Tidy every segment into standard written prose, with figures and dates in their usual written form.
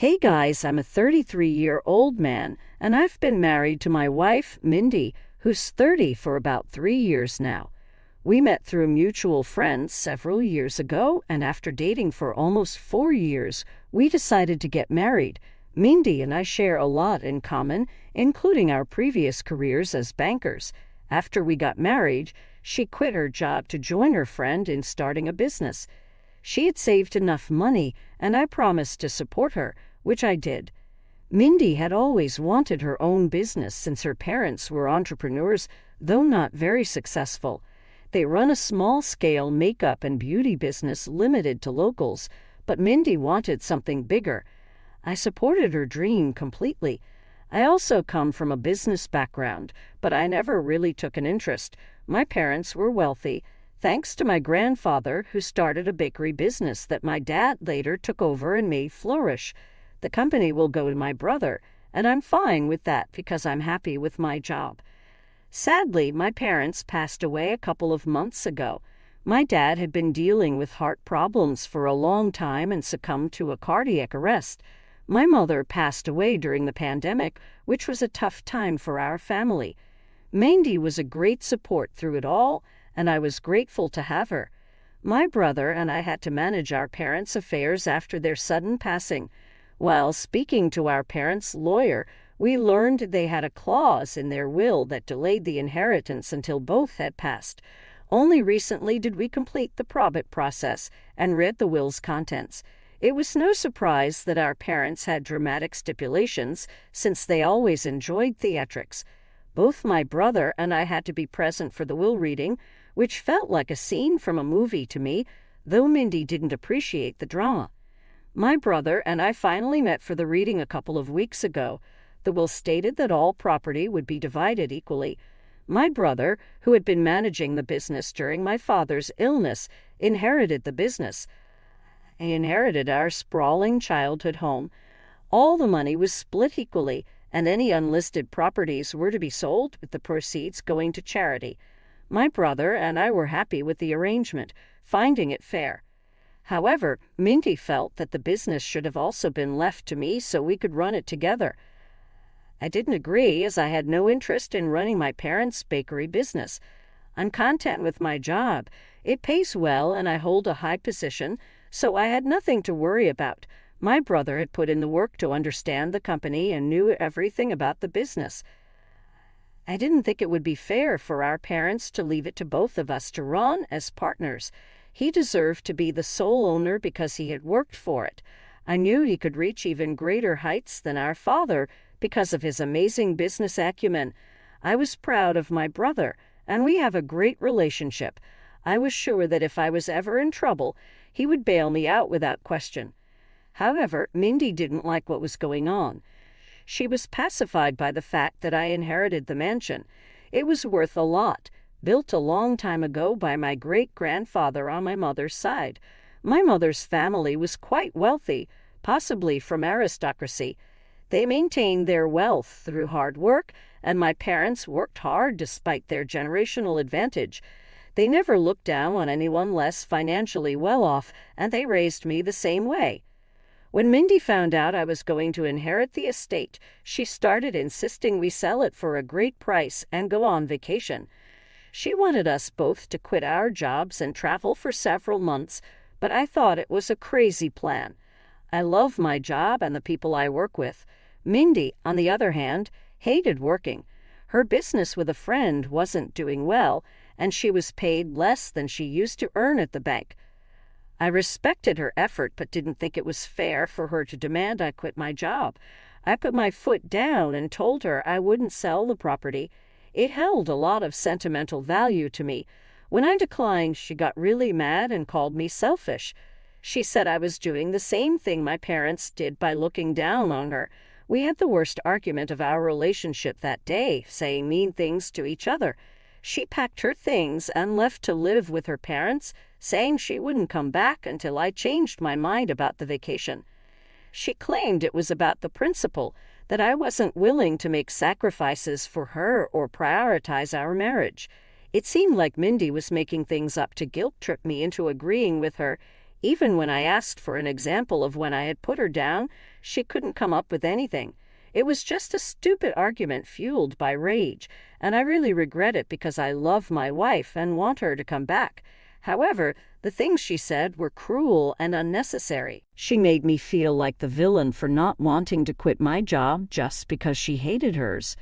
Hey guys, I'm a 33-year-old man, and I've been married to my wife, Mindy, who's 30 for about 3 years now. We met through mutual friends several years ago, and after dating for almost 4 years, we decided to get married. Mindy and I share a lot in common, including our previous careers as bankers. After we got married, she quit her job to join her friend in starting a business. She had saved enough money, and I promised to support her, which I did. Mindy had always wanted her own business since her parents were entrepreneurs, though not very successful. They run a small-scale makeup and beauty business limited to locals, but Mindy wanted something bigger. I supported her dream completely. I also come from a business background, but I never really took an interest. My parents were wealthy, thanks to my grandfather, who started a bakery business that my dad later took over and made flourish. The company will go to my brother, and I'm fine with that because I'm happy with my job. Sadly, my parents passed away a couple of months ago. My dad had been dealing with heart problems for a long time and succumbed to a cardiac arrest. My mother passed away during the pandemic, which was a tough time for our family. Mindy was a great support through it all, and I was grateful to have her. My brother and I had to manage our parents' affairs after their sudden passing. While speaking to our parents' lawyer, we learned they had a clause in their will that delayed the inheritance until both had passed. Only recently did we complete the probate process and read the will's contents. It was no surprise that our parents had dramatic stipulations, since they always enjoyed theatrics. Both my brother and I had to be present for the will reading, which felt like a scene from a movie to me, though Mindy didn't appreciate the drama. My brother and I finally met for the reading a couple of weeks ago. The will stated that all property would be divided equally. My brother, who had been managing the business during my father's illness, inherited the business. I inherited our sprawling childhood home. All the money was split equally, and any unlisted properties were to be sold, with the proceeds going to charity. My brother and I were happy with the arrangement, finding it fair. However, Mindy felt that the business should have also been left to me so we could run it together. I didn't agree, as I had no interest in running my parents' bakery business. I'm content with my job. It pays well and I hold a high position, so I had nothing to worry about. My brother had put in the work to understand the company and knew everything about the business. I didn't think it would be fair for our parents to leave it to both of us to run as partners. He deserved to be the sole owner because he had worked for it. I knew he could reach even greater heights than our father because of his amazing business acumen. I was proud of my brother, and we have a great relationship. I was sure that if I was ever in trouble, he would bail me out without question. However, Mindy didn't like what was going on. She was pacified by the fact that I inherited the mansion. It was worth a lot, built a long time ago by my great-grandfather on my mother's side. My mother's family was quite wealthy, possibly from aristocracy. They maintained their wealth through hard work, and my parents worked hard despite their generational advantage. They never looked down on anyone less financially well off, and they raised me the same way. When Mindy found out I was going to inherit the estate, she started insisting we sell it for a great price and go on vacation. She wanted us both to quit our jobs and travel for several months, but I thought it was a crazy plan. I love my job and the people I work with. Mindy, on the other hand, hated working. Her business with a friend wasn't doing well, and she was paid less than she used to earn at the bank. I respected her effort, but didn't think it was fair for her to demand I quit my job. I put my foot down and told her I wouldn't sell the property. It held a lot of sentimental value to me. When I declined, she got really mad and called me selfish. She said I was doing the same thing my parents did by looking down on her. We had the worst argument of our relationship that day, saying mean things to each other. She packed her things and left to live with her parents, saying she wouldn't come back until I changed my mind about the vacation. She claimed it was about the principle, that I wasn't willing to make sacrifices for her or prioritize our marriage. It seemed like Mindy was making things up to guilt-trip me into agreeing with her, Even when I asked for an example of when I had put her down, she couldn't come up with anything. It was just a stupid argument fueled by rage, and I really regret it because I love my wife and want her to come back. However, the things she said were cruel and unnecessary. She made me feel like the villain for not wanting to quit my job just because she hated hers.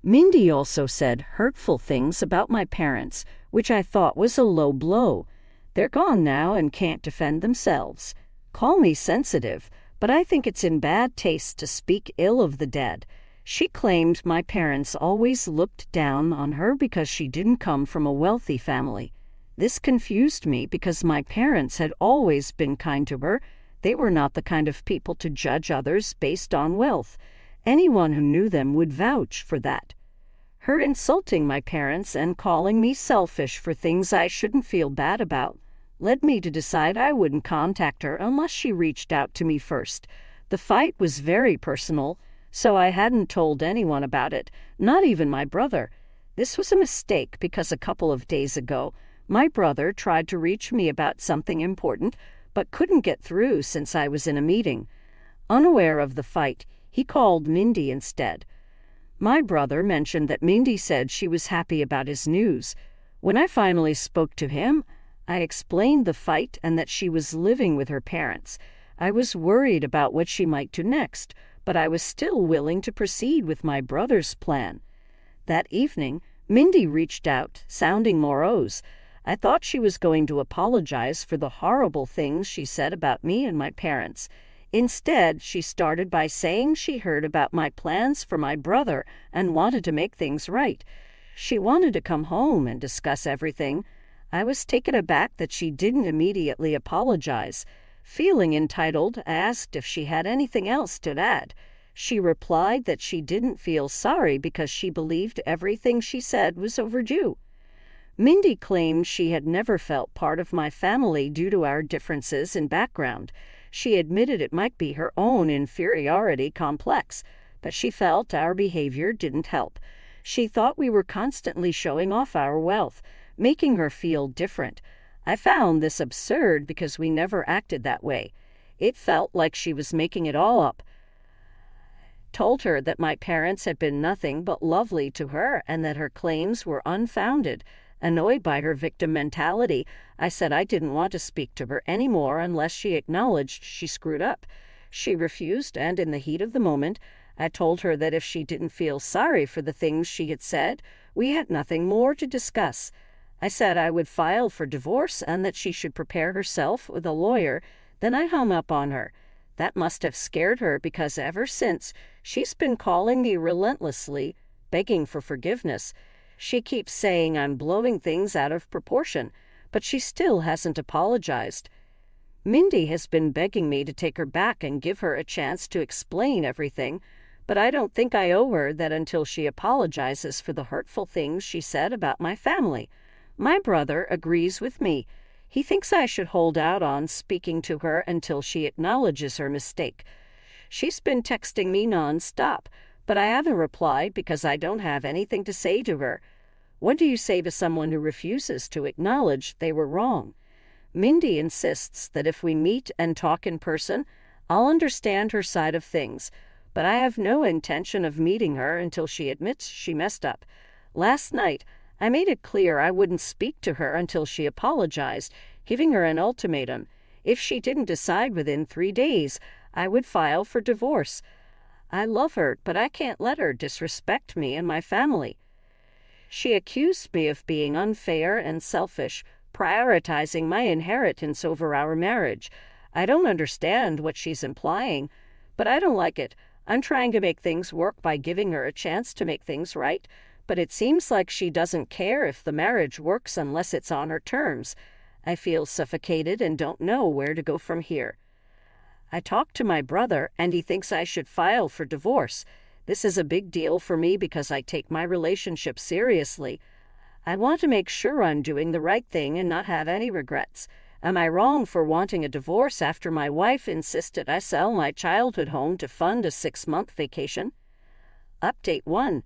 Mindy also said hurtful things about my parents, which I thought was a low blow. They're gone now and can't defend themselves. Call me sensitive, but I think it's in bad taste to speak ill of the dead. She claimed my parents always looked down on her because she didn't come from a wealthy family. This confused me because my parents had always been kind to her. They were not the kind of people to judge others based on wealth. Anyone who knew them would vouch for that. Her insulting my parents and calling me selfish for things I shouldn't feel bad about led me to decide I wouldn't contact her unless she reached out to me first. The fight was very personal, so I hadn't told anyone about it, not even my brother. This was a mistake because a couple of days ago, my brother tried to reach me about something important, but couldn't get through since I was in a meeting. Unaware of the fight, he called Mindy instead. My brother mentioned that Mindy said she was happy about his news. When I finally spoke to him, I explained the fight and that she was living with her parents. I was worried about what she might do next, but I was still willing to proceed with my brother's plan. That evening, Mindy reached out, sounding morose. I thought she was going to apologize for the horrible things she said about me and my parents. Instead, she started by saying she heard about my plans for my brother and wanted to make things right. She wanted to come home and discuss everything. I was taken aback that she didn't immediately apologize. Feeling entitled, I asked if she had anything else to add. She replied that she didn't feel sorry because she believed everything she said was overdue. Mindy claimed she had never felt part of my family due to our differences in background. She admitted it might be her own inferiority complex, but she felt our behavior didn't help. She thought we were constantly showing off our wealth, making her feel different. I found this absurd because we never acted that way. It felt like she was making it all up. Told her that my parents had been nothing but lovely to her and that her claims were unfounded. Annoyed by her victim mentality, I said I didn't want to speak to her anymore unless she acknowledged she screwed up. She refused, and in the heat of the moment, I told her that if she didn't feel sorry for the things she had said, we had nothing more to discuss. I said I would file for divorce and that she should prepare herself with a lawyer. Then I hung up on her. That must have scared her because ever since, she's been calling me relentlessly, begging for forgiveness. She keeps saying I'm blowing things out of proportion, but she still hasn't apologized. Mindy has been begging me to take her back and give her a chance to explain everything, but I don't think I owe her that until she apologizes for the hurtful things she said about my family. My brother agrees with me. He thinks I should hold out on speaking to her until she acknowledges her mistake. She's been texting me nonstop, but I haven't replied because I don't have anything to say to her. What do you say to someone who refuses to acknowledge they were wrong? Mindy insists that if we meet and talk in person, I'll understand her side of things, but I have no intention of meeting her until she admits she messed up. Last night, I made it clear I wouldn't speak to her until she apologized, giving her an ultimatum. If she didn't decide within 3 days, I would file for divorce. I love her, but I can't let her disrespect me and my family. She accused me of being unfair and selfish, prioritizing my inheritance over our marriage. I don't understand what she's implying, but I don't like it. I'm trying to make things work by giving her a chance to make things right, but it seems like she doesn't care if the marriage works unless it's on her terms. I feel suffocated and don't know where to go from here. I talked to my brother, and he thinks I should file for divorce. This is a big deal for me because I take my relationship seriously. I want to make sure I'm doing the right thing and not have any regrets. Am I wrong for wanting a divorce after my wife insisted I sell my childhood home to fund a 6-month vacation? Update 1.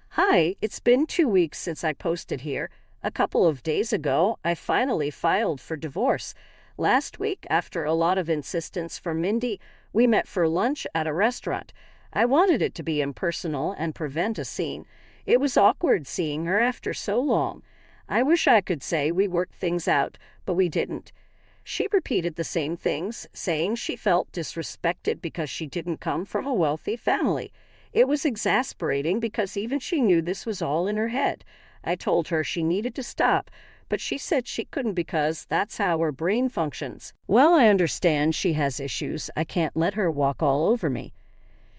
Hi, it's been 2 weeks since I posted here. A couple of days ago, I finally filed for divorce. Last week, after a lot of insistence from Mindy, we met for lunch at a restaurant. I wanted it to be impersonal and prevent a scene. It was awkward seeing her after so long. I wish I could say we worked things out, but we didn't. She repeated the same things, saying she felt disrespected because she didn't come from a wealthy family. It was exasperating because even she knew this was all in her head. I told her she needed to stop, but she said she couldn't because that's how her brain functions. Well, I understand she has issues. I can't let her walk all over me.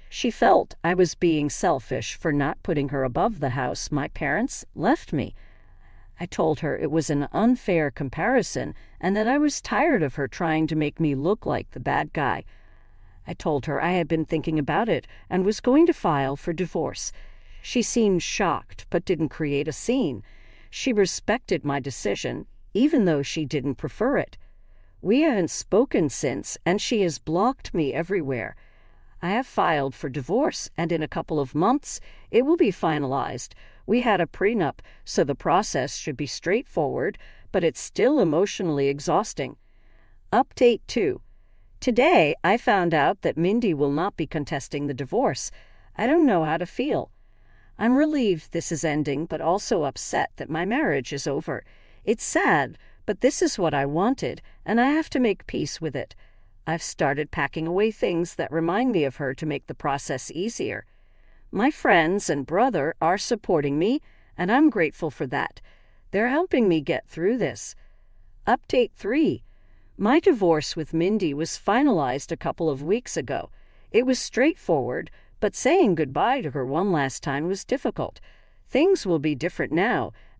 She felt I was being selfish for not putting her above the house my parents left me. I told her it was an unfair comparison and that I was tired of her trying to make me look like the bad guy. I told her I had been thinking about it and was going to file for divorce. She seemed shocked but didn't create a scene. She respected my decision, even though she didn't prefer it. We haven't spoken since, and she has blocked me everywhere. I have filed for divorce, and in a couple of months, it will be finalized. We had a prenup, so the process should be straightforward, but it's still emotionally exhausting. Update 2. Today, I found out that Mindy will not be contesting the divorce. I don't know how to feel. I'm relieved this is ending, but also upset that my marriage is over. It's sad, but this is what I wanted, and I have to make peace with it. I've started packing away things that remind me of her to make the process easier. My friends and brother are supporting me, and I'm grateful for that. They're helping me get through this. Update 3. My divorce with Mindy was finalized a couple of weeks ago. It was straightforward, but saying goodbye to her one last time was difficult. Things will be different now,